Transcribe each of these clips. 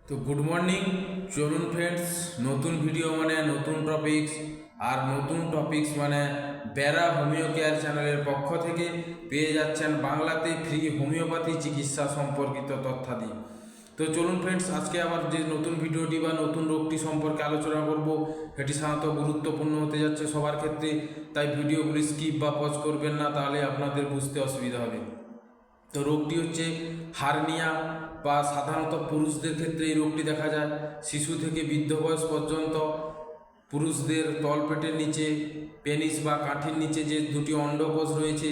তো good morning. চলুন friends, নতুন ভিডিও মানে নতুন টপিকস, আর নতুন টপিকস মানে বেরা হোমিও কেয়ার চ্যানেলের পক্ষ থেকে পেয়ে যাচ্ছেন বাংলাতে ফ্রি হোমিওপ্যাথি চিকিৎসা সম্পর্কিত তথ্যাদি। তো চলুন ফ্রেন্ডস, আজকে আবার যে নতুন ভিডিওটি বা নতুন রোগটি সম্পর্কে আলোচনা করব, এটি সাধারণত গুরুত্বপূর্ণ হতে যাচ্ছে সবার ক্ষেত্রে, তাই ভিডিওগুলি স্কিপ বা পজ করবেন না, তাহলে আপনাদের বুঝতে অসুবিধা হবে। তো রোগটি হচ্ছে হার্নিয়া, বা সাধারণত পুরুষদের ক্ষেত্রে এই রোগটি দেখা যায়। শিশু থেকে বৃদ্ধ বয়স পর্যন্ত পুরুষদের তলপেটের নিচে পেনিস বা কাঠির নিচে যে দুটি অন্ডকোষ রয়েছে,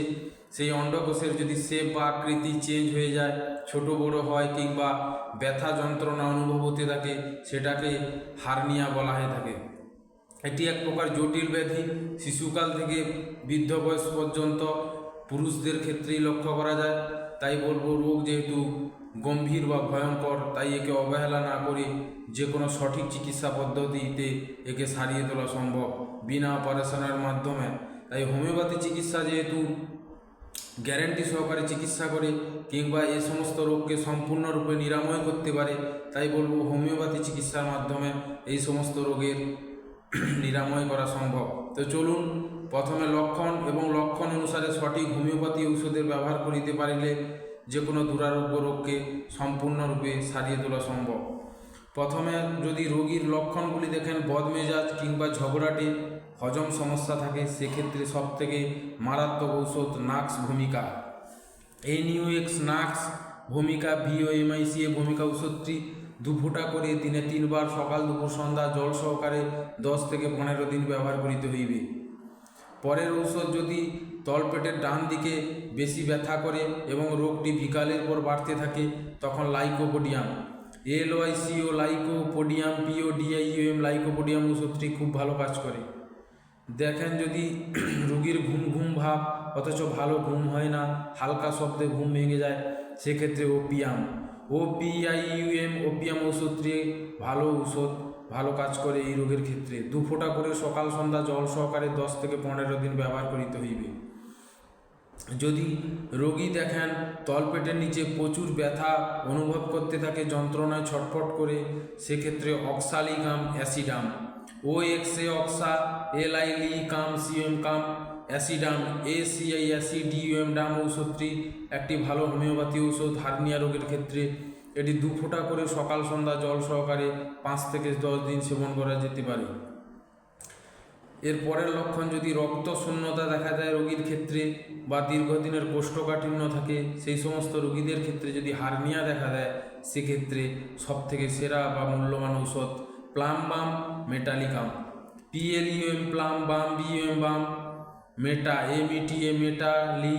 সেই অন্ডকোষের যদি শেপ বা আকৃতি চেঞ্জ হয়ে যায়, ছোট বড় হয়, কিংবা ব্যথা যন্ত্রণা অনুভব হতে থাকে, সেটাকে হার্নিয়া বলা হয়ে থাকে। এটি এক প্রকার জটিল ব্যাধি, শিশুকাল থেকে বৃদ্ধ বয়স পর্যন্ত পুরুষদের ক্ষেত্রেই লক্ষ্য করা যায়। তাই বলবো, রোগ যেহেতু গম্ভীর বা ভয়ঙ্কর, তাই একে অবহেলা না করে যে কোনো সঠিক চিকিৎসা পদ্ধতিতে একে সারিয়ে তোলা সম্ভব বিনা অপারেশনের মাধ্যমে। তাই হোমিওপ্যাথি চিকিৎসা যেহেতু গ্যারেন্টি সহকারে চিকিৎসা করে, কিংবা এই সমস্ত রোগকে সম্পূর্ণরূপে নিরাময় করতে পারে, তাই বলবো হোমিওপ্যাথি চিকিৎসার মাধ্যমে এই সমস্ত রোগের নিরাময় করা সম্ভব। তো চলুন, প্রথমে লক্ষণ এবং লক্ষণ অনুসারে সঠিক হোমিওপ্যাথি ঔষধের ব্যবহার করিতে পারিলে যে কোনো দুরারোগ্য রোগকে সম্পূর্ণরূপে সারিয়ে তোলা সম্ভব। প্রথমে যদি রোগীর লক্ষণগুলি দেখেন, বদমেজাজ কিংবা ঝগড়াটে, হজম সমস্যা থাকে, সেক্ষেত্রে সবথেকে মারাত্মক ঔষধ নাক্স ভূমিকা, NUX নাক্স ভূমিকা VOMICA ভূমিকা ঔষধটি 2 ফোঁটা করে দিনে 3 বার সকাল দুপুর সন্ধ্যা জল সহকারে 10 থেকে 15 দিন ব্যবহার করিতে হইবে। পরের ঔষধ যদি তলপেটের ডান দিকে বেশি ব্যথা করে এবং রোগটি বিকালের পর বাড়তে থাকে, তখন lycopodium LYCO lycopodium PODIUM lycopodium ওষুধটি খুব ভালো কাজ করে। দেখেন যদি রোগীর ঘুম ঘুম ভাব অথচ ভালো ঘুম হয় না, হালকা শব্দে ঘুম ভেঙে যায়, সেক্ষেত্রে ওপিয়াম ওষুধটি ভালো ঔষধ, ভালো কাজ করে এই রোগের ক্ষেত্রে। 2 ফোঁটা করে সকাল সন্ধ্যা জল সহকারে 10 থেকে 15 দিন ব্যবহার করিতে হইবে। যদি রোগী দেখেন তলপেটের নিচে প্রচুর ব্যথা অনুভব করতে থাকে, যন্ত্রণায় ছটফট করে, সেক্ষেত্রে অক্সালিকাম অ্যাসিডাম OXA অক্সা LI কাম CM কাম অ্যাসিডাম ACI অ্যাসিডিউএম ডাম ঔষধটি একটি ভালো হোমিওপ্যাথি ঔষধ হার্নিয়া রোগের ক্ষেত্রে। এটি 2 ফোঁটা করে সকাল সন্ধ্যা জল সহকারে 5 থেকে 10 দিন সেবন করা যেতে পারে। এর পরের লক্ষণ যদি রক্ত শূন্যতা দেখা যায় রোগীর ক্ষেত্রে, বা দীর্ঘদিনের কোষ্ঠকাঠিন্য থাকে, সেই সমস্ত রোগীদের ক্ষেত্রে যদি হার্নিয়া দেখা দেয়, সেক্ষেত্রে সবথেকে সেরা বা মূল্যবান ঔষধ প্লাম বাম মেটালিকাম PLUM প্লাম বাম BUM বাম মেটা META মেটালি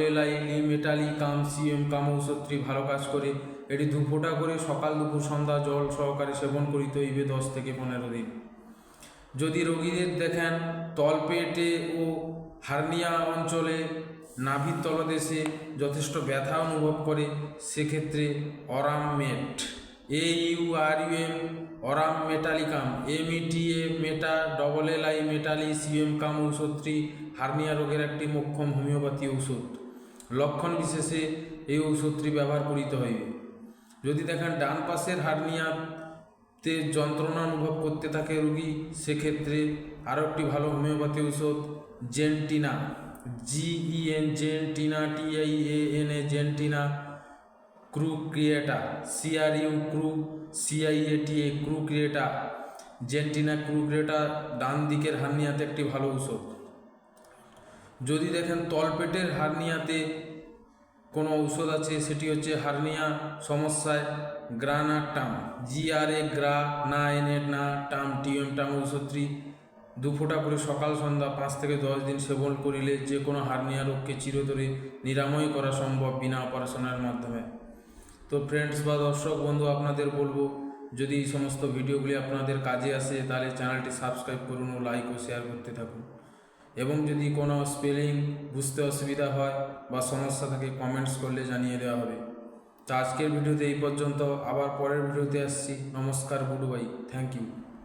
LLI মেটালিকাম CM কাম ঔষধটি ভালো কাজ করে। এটি 2 ফোঁটা করে সকাল দুপুর সন্ধ্যা জল সহকারে সেবন করিতে হইবে 10 থেকে 15 দিন। যদি রোগীদের দেখেন তলপেটে ও হার্নিয়া অঞ্চলে নাভির তলদেশে যথেষ্ট ব্যথা অনুভব করে, সেক্ষেত্রে অরামমেট AURUM অরাম মেটালিকাম META মেটা LLI মেটালি CM কাম ঔষধটি হার্নিয়া রোগের একটি মোক্ষম হোমিওপ্যাথি ঔষধ। লক্ষণ বিশেষে এই ঔষধটি ব্যবহার করিতে হইবে। যদি দেখেন ডান পাশের হার্নিয়াতে যন্ত্রণা অনুভব করতে থাকে রোগী, সেক্ষেত্রে আরও একটি ভালো হোমিওপ্যাথি ঔষধ জেন্টিনা GEN জেন্টিনা TIANA জেন্টিনা ক্রুক্রিয়েটা CRUCIATA ক্রুক্রিয়েটা জেন্টিনা ক্রুক্রিয়েটা ডান দিকের হার্নিয়াতে একটি ভালো ঔষধ। যদি দেখেন তলপেটের হার্নিয়াতে কোনো ঔষধ আছে, সেটি হচ্ছে হার্নিয়া সমস্যায় গ্রানাটাম GRA গ্রা না এনে না টাম TM টাম ঔষধটি 2 ফোঁটা করে সকাল সন্ধ্যা 5 থেকে 10 দিন সেবন করিলে যে কোনো হার্নিয়া রোগকে চিরতরে নিরাময় করা সম্ভব বিনা অপারেশনের মাধ্যমে। তো ফ্রেন্ডস বা দর্শক বন্ধু, আপনাদের বলবো, যদি এই সমস্ত ভিডিওগুলি আপনাদের কাজে আসে, তাহলে চ্যানেলটি সাবস্ক্রাইব করুন ও লাইক ও শেয়ার করতে থাকুন। এবং যদি কোনো স্পেলিং বুঝতে অসুবিধা হয় বা সমস্যা থাকে, কমেন্টস করলে জানিয়ে দেওয়া হবে। তো আজকের ভিডিওতে এই পর্যন্ত, আবার পরের ভিডিওতে আসছি। নমস্কার, গুড বাই, থ্যাংক ইউ।